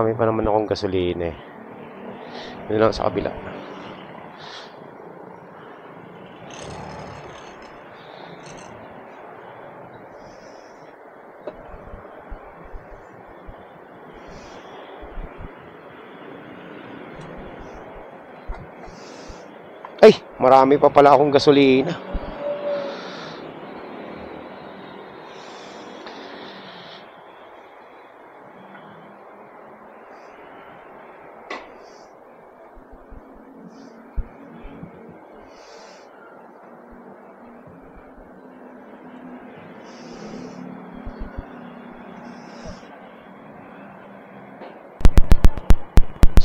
marami pa naman akong gasolina eh. Yun lang sa kabila. Ay, marami pa pala akong gasolina.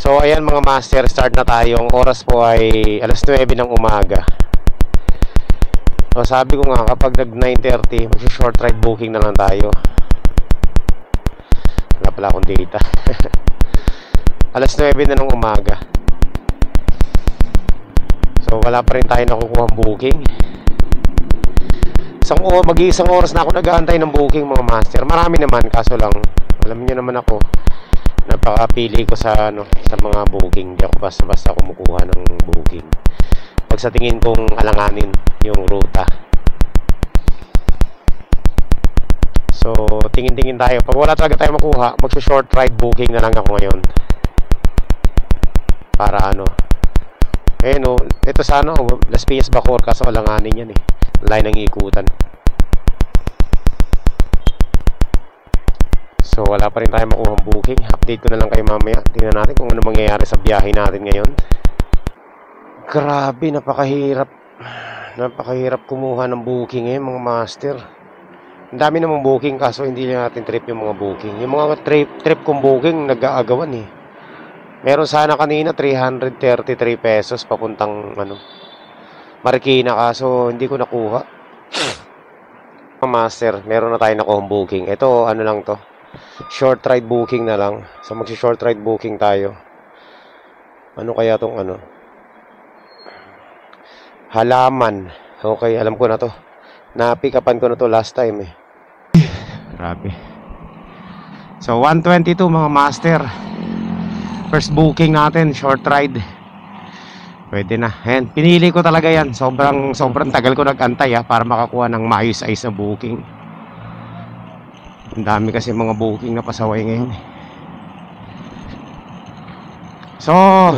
So ayan mga master, start na tayo. Ang oras po ay alas 9 ng umaga. So sabi ko nga, kapag nag 9:30, mag-short ride booking na lang tayo. Wala pala akong data. Alas 9 na ng umaga. So wala pa rin tayo nakukuha ang booking. Mag-iisang oras na ako nag-aantay ng booking mga master. Marami naman, kaso lang alam niyo naman ako, napakapili ko sa sa mga booking. Di ako basta-basta kumukuha ng booking pag sa tingin kong alanganin yung ruta. So tingin-tingin tayo. Pag wala talaga tayo makuha, mag-short ride booking na lang ako ngayon. Para ayun ito sana Las Piñas Bacoor, kaso alanganin yan eh. Line ng ikutan. So wala pa rin tayo makuha ang booking. Update ko na lang kayo mamaya. Tingnan natin kung ano mangyayari sa biyahe natin ngayon. Grabe, napakahirap. Napakahirap kumuha ng booking mga master. Ang dami namang booking, kaso hindi natin trip yung mga booking. Yung mga trip kong booking nag-aagawan eh. Meron sana kanina 333 pesos papuntang Marikina, kaso hindi ko nakuha. Mga master, meron na tayo nakuha booking. Ito lang to, short ride booking na lang. So magsi-short ride booking tayo. Ano kaya tong halaman. Okay, alam ko na to. Na-pick upan ko na to last time eh. Grabe. So 122 mga master. First booking natin, short ride. Pwede na. Ayan, pinili ko talaga yan. Sobrang tagal ko nag-antay para makakuha ng maayos-ayos na booking. Ang dami kasi mga booking na pasaway ngayon. So,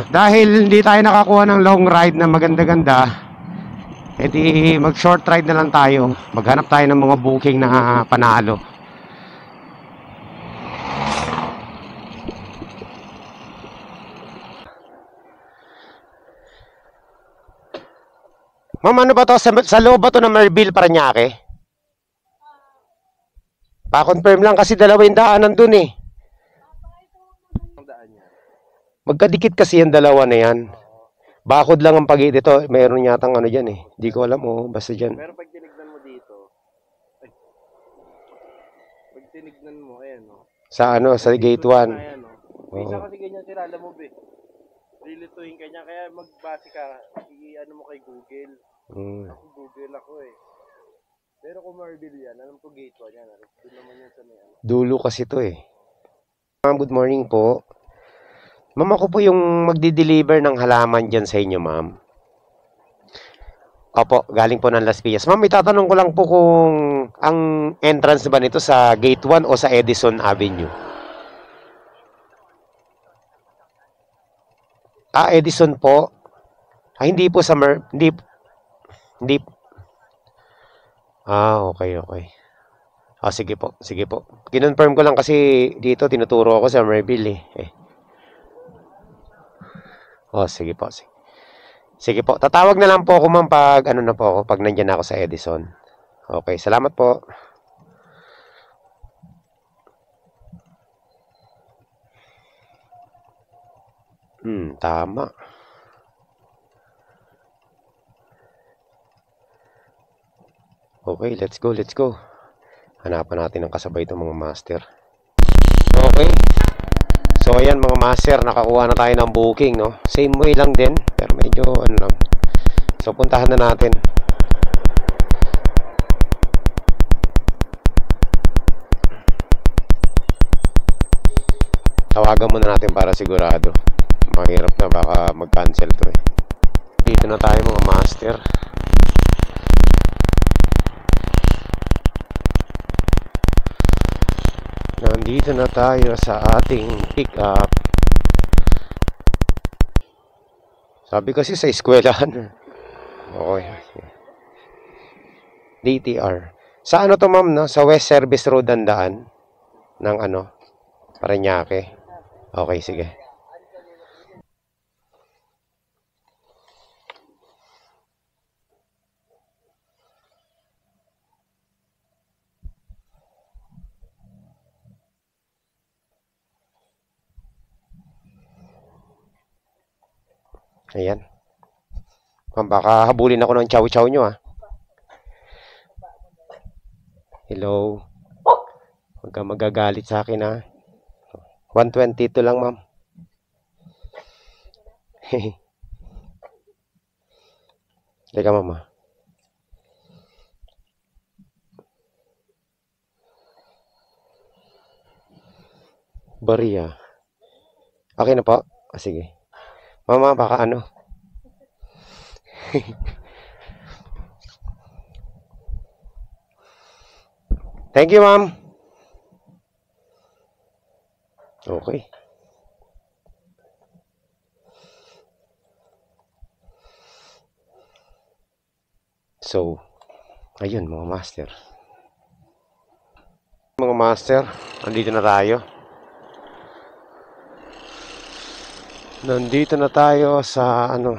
dahil hindi tayo nakakuha ng long ride na maganda-ganda, edi mag-short ride na lang tayo. Maghanap tayo ng mga booking na panalo. Ma'am, ano ba to? Sa loob ba to ng Merville, Parañaque? Pa-confirm lang kasi 2 daanan dun eh. Magkadikit kasi yung dalawa na yan. Bakod lang ang pag-i dito. Mayroon yatang dyan eh. Di ko alam basta dyan. Pero pag tinignan mo dito, pag tinignan mo, ayan Sa sa gate 1. Ayan Isa kasi ganyan sila, alam mo lilituin ka niya, kaya magbase ka, mo kay Google. Ako Google ako eh. Pero kung Marville yan, alam ko gate 1 yan. Doon naman yan sa may Dulo kasi to eh. Ma'am, good morning po. Ma'am, ako po yung magdi-deliver ng halaman dyan sa inyo, ma'am. Opo, galing po ng Las Piñas. Ma'am, itatanong ko lang po kung ang entrance ba nito sa gate 1 o sa Edison Avenue? Edison po. Hindi po sa hindi. Okay. Sige po. Kinonfirm ko lang kasi dito tinuturo ako sa Merville eh. Sige po. Sige po. Tatawag na lang po ako ma'am pag na po ako, pag nandiyan ako sa Edison. Okay, salamat po. Tama. Okay, let's go. Hanapan natin ang kasabay itong mga master. Okay. So ayan mga master, nakakuha na tayo ng booking Same way lang din, pero medyo lang. So puntahan na natin. Tawagan muna natin para sigurado. Mahirap na, baka mag-cancel to eh. Dito na tayo mga master. Nandito na tayo sa ating pick up. Sabi kasi sa eskwelahan. Okay. DTR. Sa ano to ma'am, no? Sa West Service Road ang daan ng ano? Parañaque. Okay, sige. Ayan. Ma'am, baka habulin ako ng chow-chow nyo ah. Hello. Huwag ka magagalit sa akin ah. 122 lang ma'am. Teka ma'am ah. Baria. Okay na po? Ah, sige. Mama, baka ano? Thank you, ma'am. Okay. So, ayun mga master. Mga master, andito na tayo. Nandito na tayo sa ano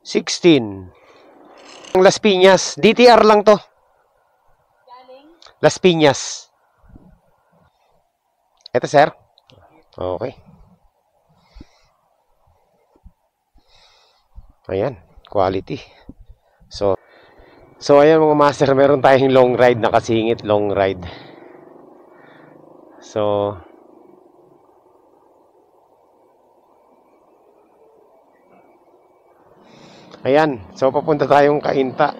16 ang Las Piñas. DTR lang to. Las Piñas. Ito sir. Okay. Ayan, quality. So ayan mga master, meron tayong long ride, nakasingit long ride. So ayan, so papunta tayong Cainta.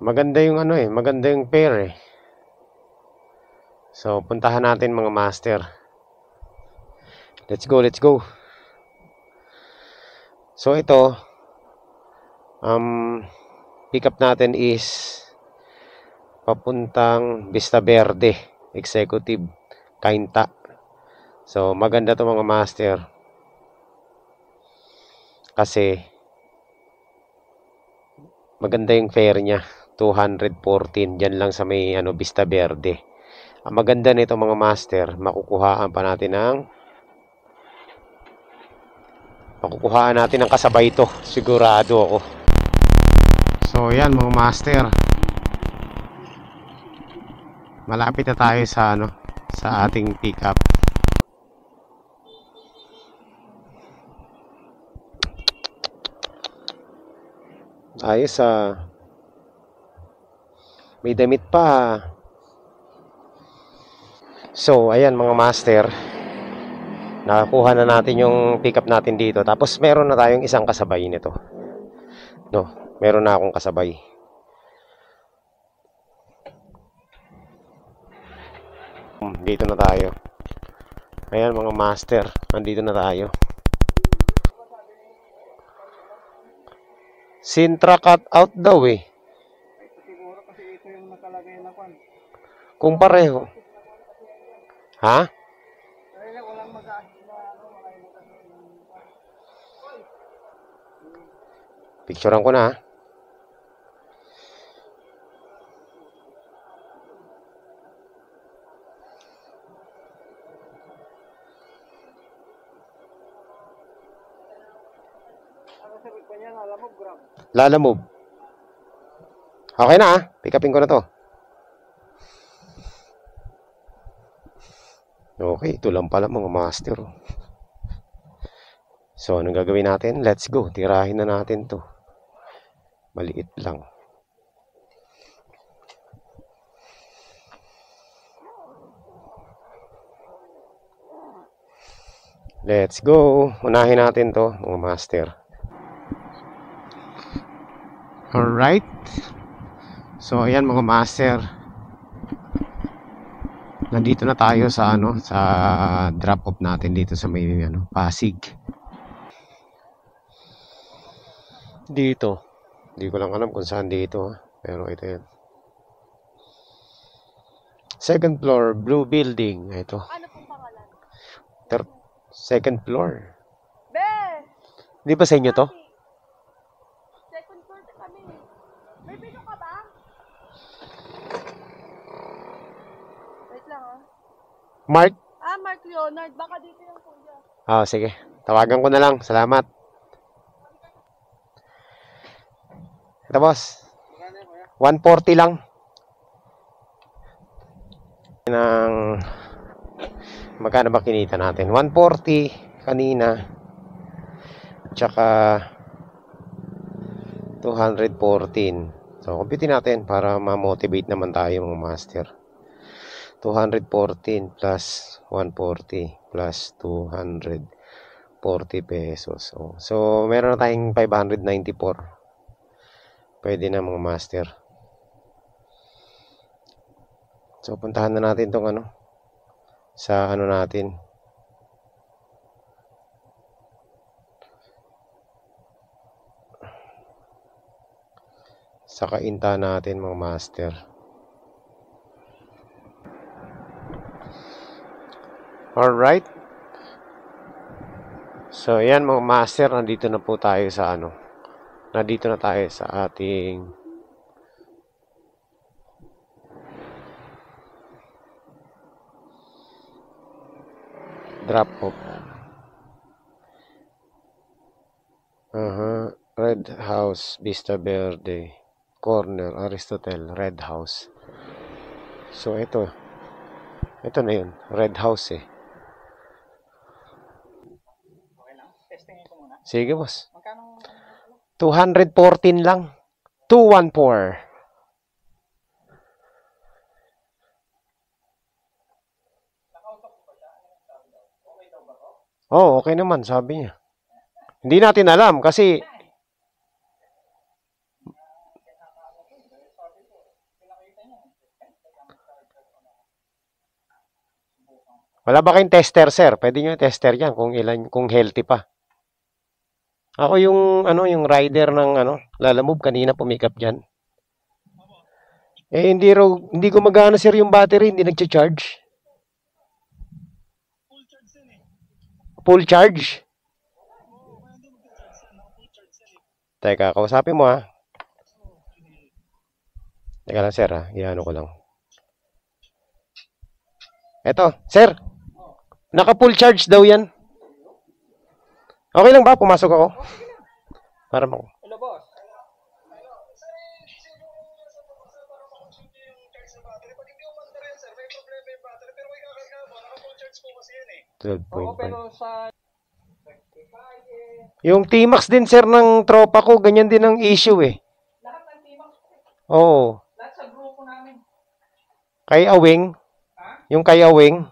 Maganda yung ano eh, maganda yung pair eh. So puntahan natin mga master. Let's go, let's go. So ito, pick up natin is papuntang Vista Verde Executive Cainta. So maganda to mga master kasi maganda yung fare niya, 214 dyan lang sa may ano, Vista Verde. Ang maganda nito mga master, makukuhaan natin ng kasabay ito, sigurado ako. So yan mga master, malapit na tayo sa ano, sa ating pick up. Ayos ah. May damit pa. So ayan mga master, nakakuha na natin yung pick up natin dito. Tapos meron na tayong isang kasabay nito. No, meron na akong kasabay. Dito na tayo. Ayan mga master, nandito na tayo. Sintra cut out daw eh. Siguro kasi ito yung nakalagay na kwan. Kung pareho. Ha? Walang Picturean ko na ha. Lalamove. Okay na ha. Pick upin ko na to. Okay, ito lang pala mga master. So, anong gagawin natin? Let's go. Tirahin na natin to. Maliit lang. Let's go. Unahin natin to, mga master. Alright. So, ayan mga master. Nandito na tayo sa sa drop off natin dito sa may Pasig. Dito. Hindi ko lang alam kung saan dito, pero ito yan. Second floor, blue building. Ito. Ano pong pangalan? Second floor. Be! Di ba sa inyo to? Second floor na kami. May pino ka ba? Wait lang Mark? Mark Leonard. Baka dito yung kuya. Sige. Tawagan ko na lang. Salamat. Ito boss. 140 lang. Magkano ba kinita natin? 140 kanina. Tsaka 214. So, computin natin para ma-motivate naman tayo mga master. 214 plus 140 plus 240 pesos. So meron na tayong 594. Pwede na mga master. So, puntahan na natin tong sa natin. Sa kainta natin mga master. Alright. So, yan mga master. Nandito na po tayo sa Nandito na tayo sa ating drop off. Red House, Vista Verde, corner, Aristotle, Red House. So, ito na yun, Red House eh. Okay lang, testingin ko muna. Sige boss. Magkano? 214 lang. 214. Oh, okay naman, sabi niya. Hindi natin alam kasi wala ba kayong tester, sir? Pwede nyo tester yan kung healthy pa. Ako yung yung rider ng Lalamove kanina pumikap diyan. Hindi gumagana sir yung battery, hindi nagcha-charge. Full charge? Teka, kausapin mo ha. Teka lang sir ha, iano ko lang. Eto, sir. Naka full charge daw yan. Okay lang ba? Pumasok ako? Para mo. Hello, boss. 12.5. Pero sa Yung T-Max din sir ng tropa ko, ganyan din ang issue eh. lahat ng team, Oo. lahat sa grupo namin. Kay Awing. Ha? Yung kay Awing.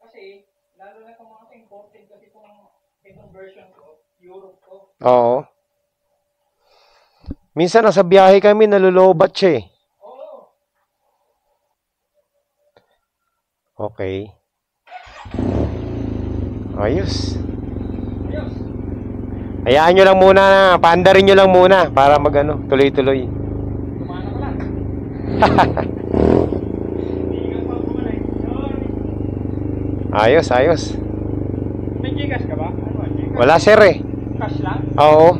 Kasi, lalo na itong mga imported kasi itong version ko, Europe ko. Oo. Minsan nasa biyahe kami, nalulobat siya eh. Oo. Okay. Ayos. Ayos. Hayaan nyo lang muna, paandarin nyo lang muna para tuloy-tuloy. Kumana ka lang. Hindi ka pa kumalay. Ayos, ayos. May Gcash ka ba? Ano, Gcash? Wala sir eh. Cash lang? Oo.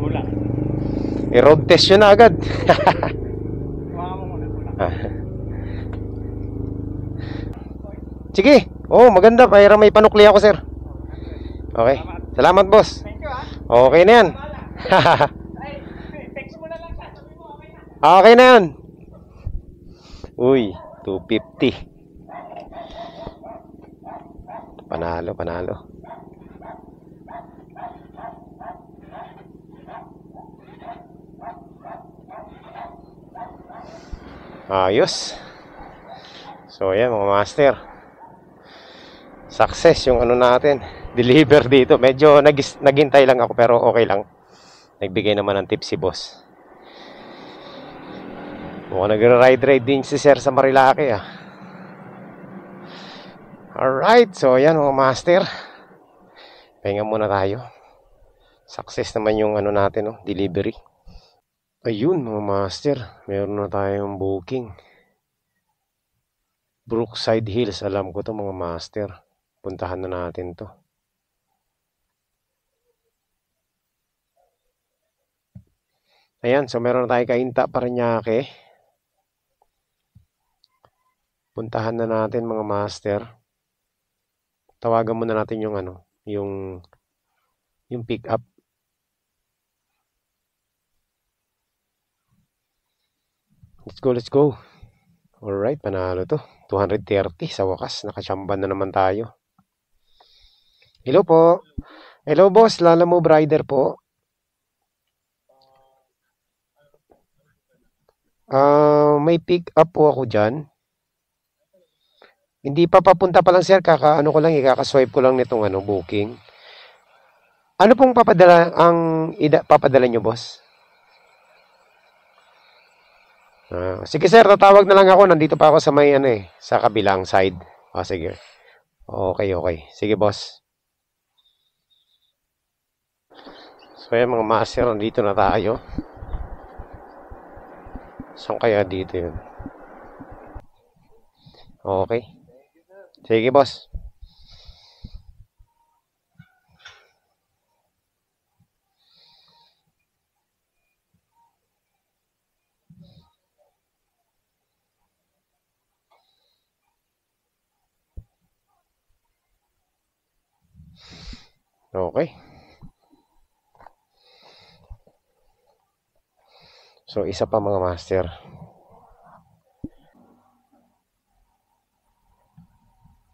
Wala. I-road test yun na agad. Kumaha mo muna. Wala. Sige. Oh, maganda. Para may panukli ako, sir. Okay. Salamat, boss. Thank you, ha. Okay na yan. Ay, text mo na lang siya. Sabi mo, okay na. Okay na yan. Uy, 250. Panalo, panalo. Ayos. So, So ayan mga master, success yung ano natin, deliver dito. Medyo naghintay lang ako pero okay lang. Nagbigay naman ng tip si boss. Mukhang nag-ride din si sir sa Marilaki ah. Alright, so ayan mga master, pahinga muna tayo. Success naman yung ano natin, delivery. Ayun mga master, meron na tayong booking. Brookside Hills, alam ko to mga master. Puntahan na natin to. Ayan, so meron na tayong Cainta, Parañaque. Puntahan na natin mga master. Tawagan muna natin yung ano, yung pick up. Let's go. Alright, panalo to. 230 sa wakas. Nakachamban na naman tayo. Hello po. Hello boss, Lalamove Rider po. May pick up po ako dyan. Hindi pa papunta pa lang sir, kaka-ano ko lang, ikaka-swipe ko lang nitong ano, booking. Ano pong papadala nyo boss? Sige sir, tatawag na lang ako. Nandito pa ako sa may sa kabilang side. Sige. Okay. Sige boss. So yan mga master, nandito na tayo. Saan kaya dito yun? Okay. Sige boss. Okay. So, isa pa mga master.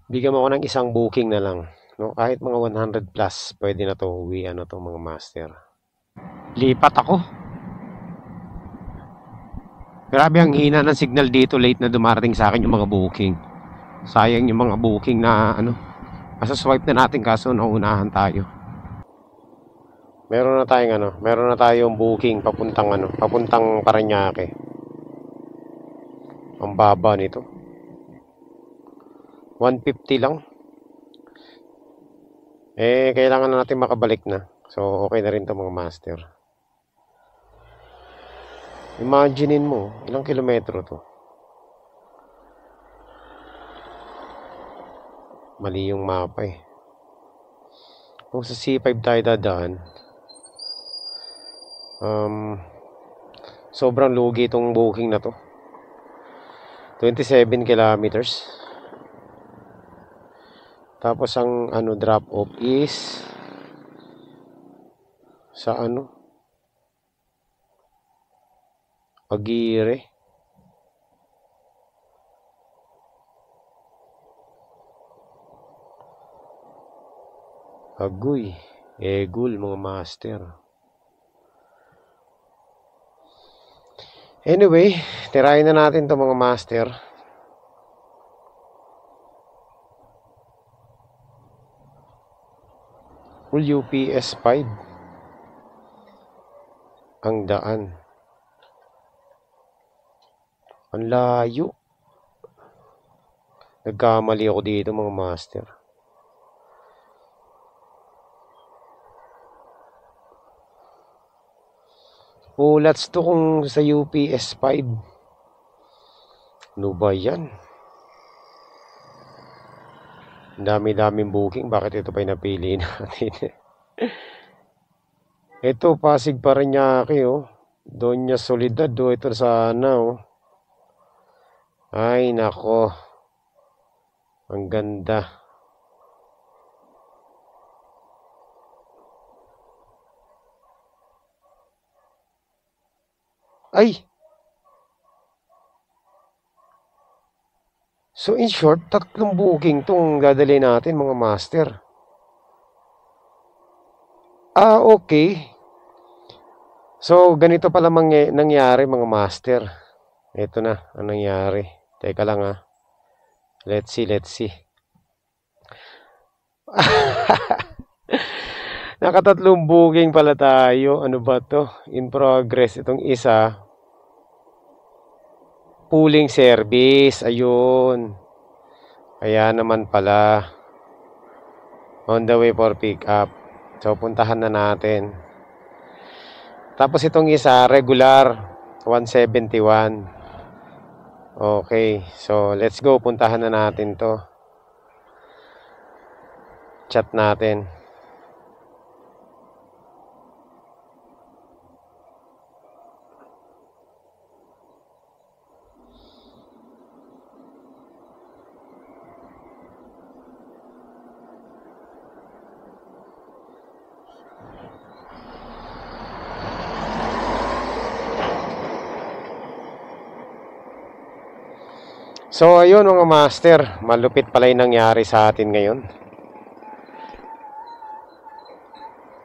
Bigyan mo ako ng isang booking na lang. No? Kahit mga 100 plus, pwede na to. Uwi to mga master. Lipat ako. Grabe ang hina ng signal dito. Late na dumarating sa akin yung mga booking. Sayang yung mga booking na masaswipe na natin kaso nauunahan tayo. Meron na tayong booking papuntang Parañaque. Ang baba nito. 150 lang. Kailangan na natin makabalik na. So, okay na rin to mga master. Imaginein mo, ilang kilometro to? Mali yung mapa eh. Kung sa C5 tayo dadaan, sobrang lugi itong booking na to. 27 kilometers. Tapos ang drop off is sa Aguirre. Agoy, Egul mga master. Anyway, tirahin na natin to mga master. Full UPS 5 ang daan. Ang layo. Nagkamali ako dito mga master. Ulats to kung sa UPS 5. Ano ba yan? Dami-daming booking. Bakit ito pa yung napili natin? Ito, Pasig Parañaque, Doña Soledad, ito sana, Ay, nako. Ang ganda. Ay! So, in short, 3 booking itong dadali natin, mga master. Okay. So, ganito pala nangyari, mga master. Ito na, ang nangyari. Teka lang, Let's see, let's see. Nakatatlong booking pala tayo. Ano ba to? In progress. Itong isa, pooling service. Ayun. Kaya naman pala. On the way for pick up. So, puntahan na natin. Tapos itong isa, regular. 171. Okay. So, let's go. Puntahan na natin to. Chat natin. So, ayun mga master, malupit pala yung nangyari sa atin ngayon.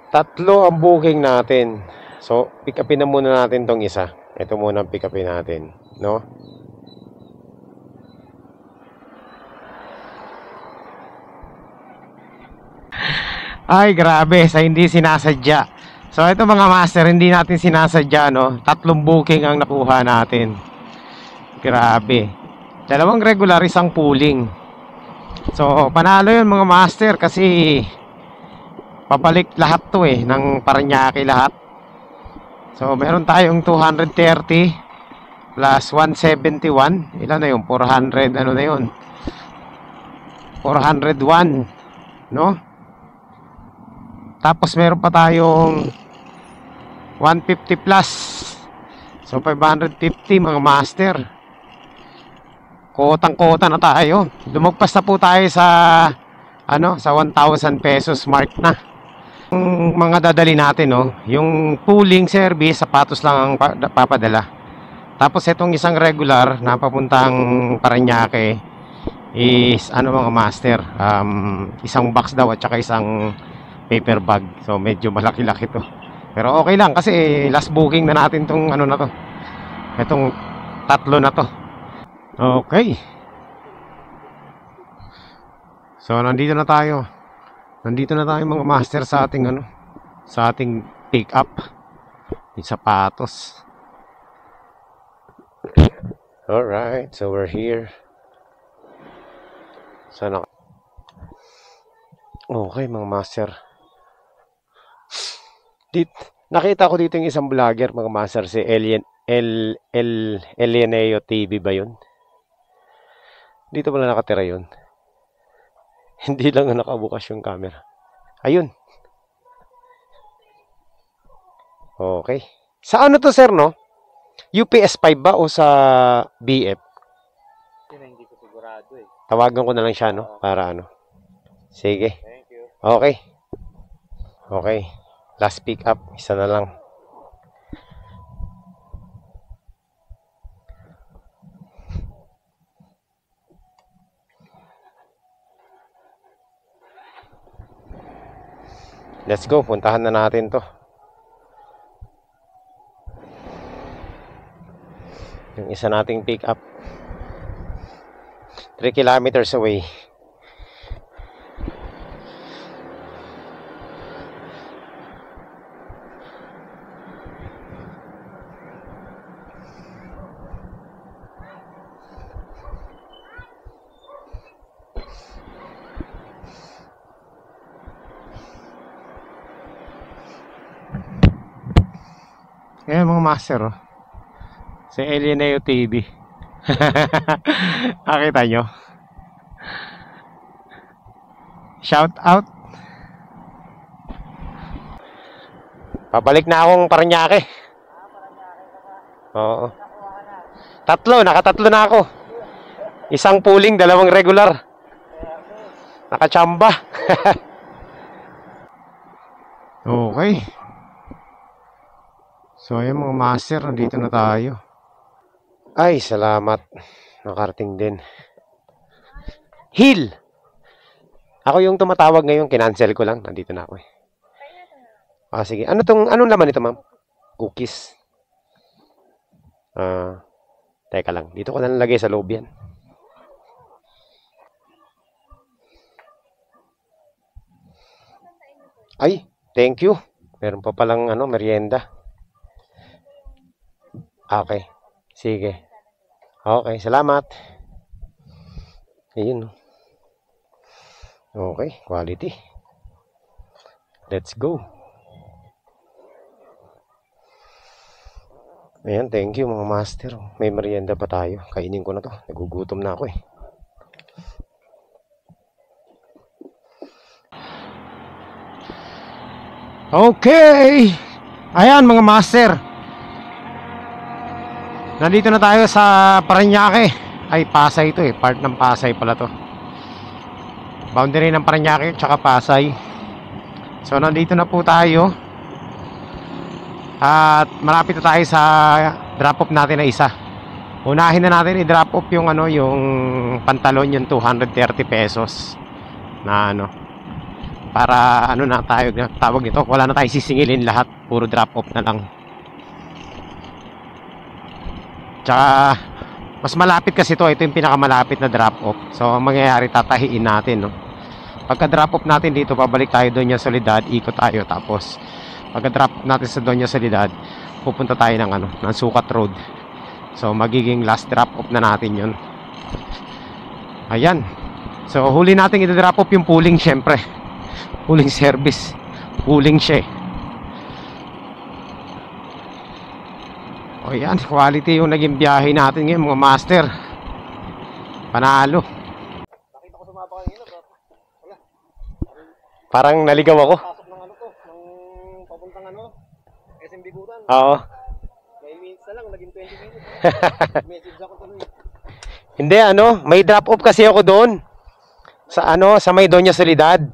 Tatlo ang booking natin. So, pick upin na muna natin tong isa. Ito muna ang pick upin natin, no? Ay, grabe, sa hindi sinasadya. So, ito mga master, hindi natin sinasadya, no? Tatlong booking ang nakuha natin. Grabe. Dalawang regular, isang pooling. So, panalo yun mga master kasi papalik lahat to ng Paranaque lahat. So, meron tayong 230 plus 171. Ilan na yun? 400, ano na yun? 401, no? Tapos meron pa tayong 150 plus. So, 550 mga master. Kotang-kota na tayo. Lumagpas na po tayo sa sa 1,000 pesos mark na. Yung mga dadali natin, no, yung pooling service, sapatos lang ang papadala. Tapos itong isang regular na papuntang Paranaque is mga master, isang box daw at saka isang paper bag. So medyo malaki-laki to. Pero okay lang kasi last booking na natin tong na to. Itong tatlo na to. Okay. So nandito na tayo. Nandito na tayo mga master sa ating sa ating pick up. Yung sapatos. Alright, so we're here. Sana. Okay mga master. Nakita ko dito yung isang vlogger mga master, si Elianeo TV ba yun? Dito pala nakatira yun. Hindi lang nakabukas yung camera. Ayun. Okay. Sa ano to sir, no? UPS 5 ba o sa BF? Hindi ko sigurado eh. Tawagan ko na lang siya, no? Para Sige. Thank you. Okay. Okay. Last pick up. Isa na lang. Let's go, puntahan na natin to. Yung isa nating pick up. 3 kilometers away. Ayan mga master, oh. Si Elianeo TV. Nakita nyo? Shout out. Pabalik na akong Paranaque. Oo. Nakatatlo na ako. Isang pooling, 2 regular. Nakachamba. Okay. So, ayan mga master, nandito na tayo. Ay, salamat. Nakarating din. Hill! Ako yung tumatawag ngayon, kinancel ko lang. Nandito na ako eh. Sige. Anong laman ito, ma'am? Cookies. Teka lang. Dito ko na nalagay sa loob yan. Ay, thank you. Meron pa palang merienda. Okay. Sige. Okay, salamat. Ayun. Okay, quality. Let's go. Ayan, thank you mga master. May merienda pa tayo. Kainin ko na to. Nagugutom na ako eh. Okay. Ayan mga master. Nandito na tayo sa Parañaque. Ay, Pasay ito eh. Part ng Pasay pala to. Boundary ng Parañaque tsaka Pasay. So nandito na po tayo. At malapit na tayo sa drop off natin na isa. Unahin na natin i-drop off yung yung pantalon, yung 230 pesos na para na tayo tawag nito. Wala na tayo sisingilin lahat. Puro drop off na lang. Tsaka mas malapit kasi ito yung pinakamalapit na drop off. So ang mangyayari, tatahiin natin pagka drop off natin dito, pabalik tayo Doña Soledad, ikot tayo, tapos pagka drop off natin sa Doña Soledad, pupunta tayo ng Sukat Road. So magiging last drop off na natin yun. Ayan. So huli natin i-drop off yung pooling, syempre pooling service, pooling siya. O yan, quality yung naging biyahe natin ngayon mga master. Panalo. Nakita ko sumapa kanina, wala. Parang naligaw ako. Pasok ng ng papuntang SM Bigutan. Oo. 9 minutes na lang, naging 20 minutes. Message ako tuloy. Hindi may drop off kasi ako doon. Sa may Doña Soledad.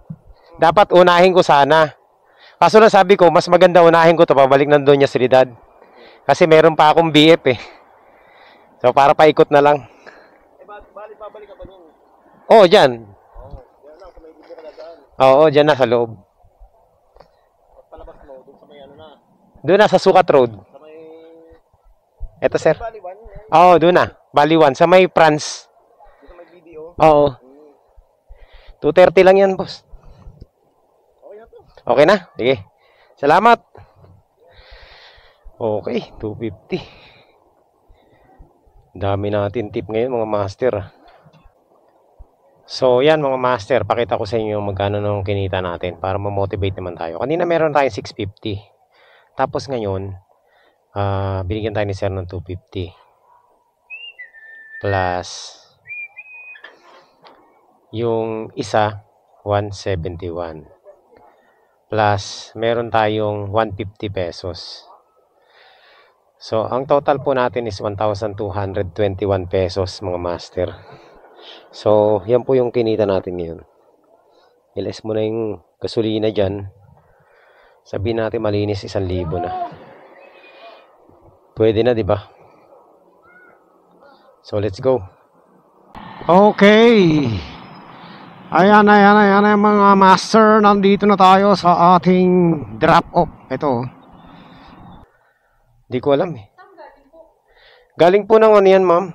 Dapat unahin ko sana. Kaso na sabi ko, mas maganda unahin ko to pabalik ng Doña Soledad. Kasi meron pa akong BF eh. So para paikot na lang. Babalik ka pa nun? Oo, dyan. Yan lang, kung may libo ka na daan. Oo, dyan na sa loob. At palabas mo, dun sa may na. Doon na sa Sukat Road. Sa may... Eto sir. Baliwan. Oo, doon na. Baliwan. Sa may France. Dito may video. Oo. 230 lang yan, boss. Okay na to. Okay na? Sige. Salamat. Okay, 250. Dami natin tip ngayon mga master. So yan mga master, pakita ko sa inyo magkano nung kinita natin para ma-motivate naman tayo. Kanina meron tayong 650. Tapos ngayon, binigyan tayo ni sir ng 250. Plus yung isa 171. Plus meron tayong 150 pesos. So, ang total po natin is 1,221 pesos mga master. So, yan po yung kinita natin ngayon. Iles mo na yung gasolina dyan. Sabihin natin malinis 1,000 na. Pwede na, di ba? So, let's go. Okay. Ayan mga master. Nandito na tayo sa ating drop off. Ito. Di ko alam eh. Galing po ng yan, ma'am.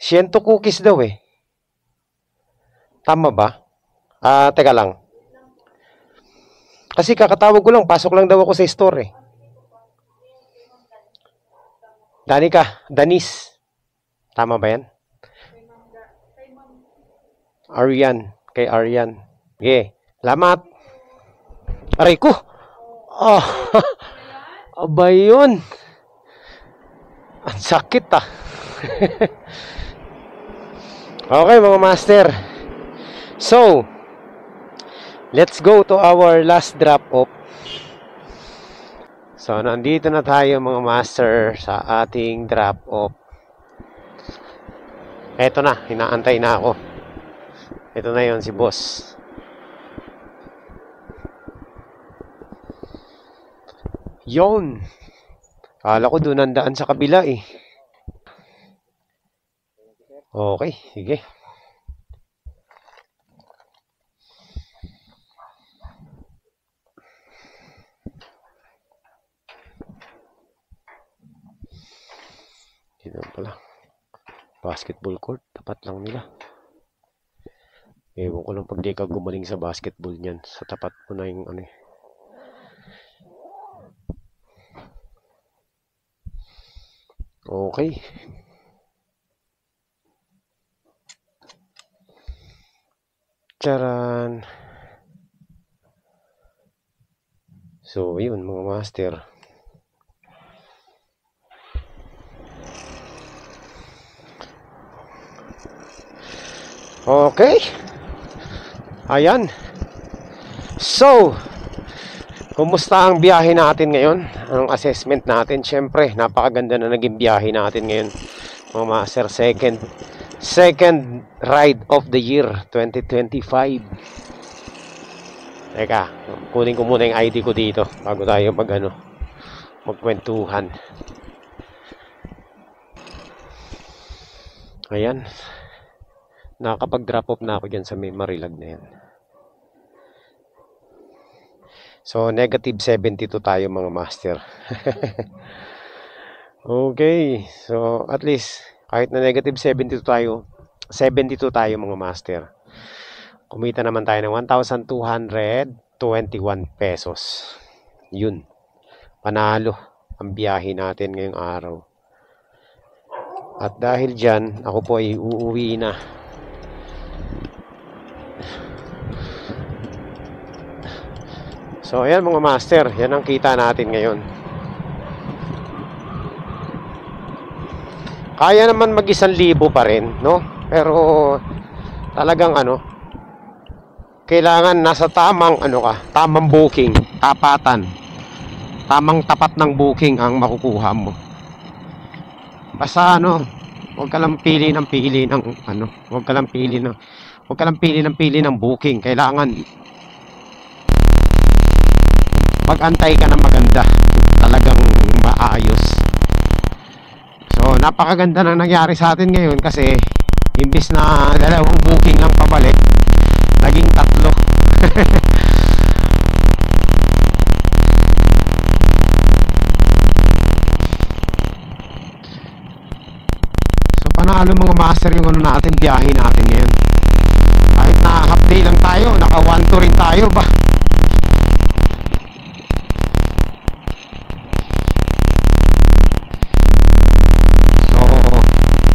Siento cookies daw eh. Tama ba? Teka lang. Kasi kakatawag ko lang, pasok lang daw ako sa store eh. Danis. Tama ba yan? Aryan. Kay Aryan. Okay. Salamat. Aray ko. Aba yun. Ang sakit Okay mga master. So, let's go to our last drop off. So, nandito na tayo mga master sa ating drop off. Eto na, hinaantay na ako. Ito na yon si boss. Yon. Kala ko doon ang daan sa kabila eh. Okay, sige. Dito pala. Basketball court, tapat lang nila. Ewan ko lang pag di ka gumaling sa basketball niyan. Sa tapat mo na yung ano eh. Okay. Charan. So, yun mga master. Okay. Ayan. So, kumusta ang biyahe natin ngayon? Ang assessment natin? Siyempre, napakaganda na naging biyahe natin ngayon. Mga master, second ride of the year 2025. Teka, kunin ko muna yung ID ko dito bago tayo magkwentuhan. Ayan. Nakakapag-drop off na ako dyan sa may Marilag na yan. So, negative 72 tayo mga master. Okay. So, at least, kahit na negative 72 tayo mga master. Kumita naman tayo ng 1,221 pesos. Yun. Panalo ang biyahe natin ngayong araw. At dahil dyan, ako po ay uuwi na. So, ayan mga master. Yan ang kita natin ngayon. Kaya naman mag 1,000 pa rin, no? Pero, talagang kailangan nasa tamang tamang booking, tapatan. Tamang tapat ng booking ang makukuha mo. Basta huwag ka lang pili ng booking. Kailangan mag-antay ka ng maganda, talagang maayos. So, napakaganda na nangyari sa atin ngayon kasi imbis na 2 booking lang pabalik, naging 3. So, panalo mga master yung natin, biyahe natin ngayon. Kahit na half day lang tayo, naka 1-2 rin tayo ba?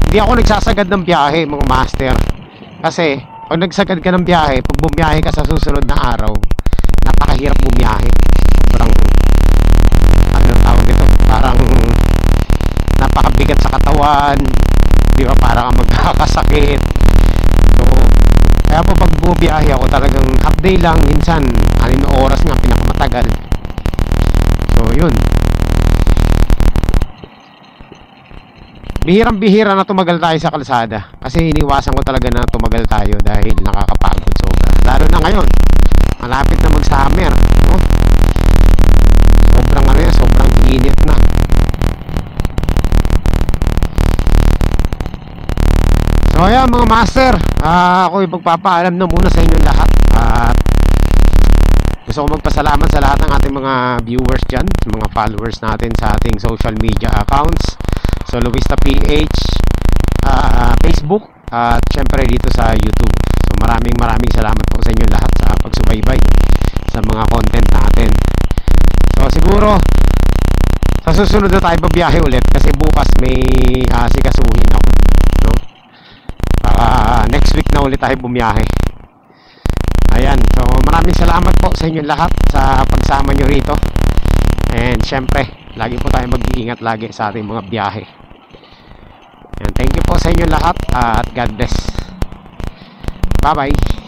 Hindi ako nagsasagad ng biyahe mga master. Kasi pag nagsagad ka ng biyahe, pag bumiyahe ka sa susunod na araw, napakahirap bumiyahe. Sobrang tawag dito, parang napakabigat sa katawan, di ba, parang magkakasakit. So kaya po pag bumiyahe ako, talagang half day lang, minsan 6 oras nga pinakamatagal. So yun, bihirang-bihira na tumagal tayo sa kalsada kasi iniwasan ko talaga na tumagal tayo dahil nakakapagod sobra. Lalo na ngayon, malapit na mag-summer, no? Sobrang init na. So ayan mga master, ako ipagpapaalam na muna sa inyong lahat. Gusto ko magpasalamat sa lahat ng ating mga viewers dyan, mga followers natin sa ating social media accounts, Solo Vista PH, Facebook, at syempre dito sa YouTube. So maraming salamat po sa inyo lahat sa pagsubaybay sa mga content natin. So siguro sa susunod na tayo pabiyahe ulit kasi bukas may sikasuhin ako, no? Next week na ulit tayo bumiyahe. Ayan, so maraming salamat po sa inyo lahat sa pagsama nyo rito. And syempre, lagi po tayo mag-iingat lagi sa ating mga biyahe. And thank you po sa inyo lahat at God bless. Bye bye.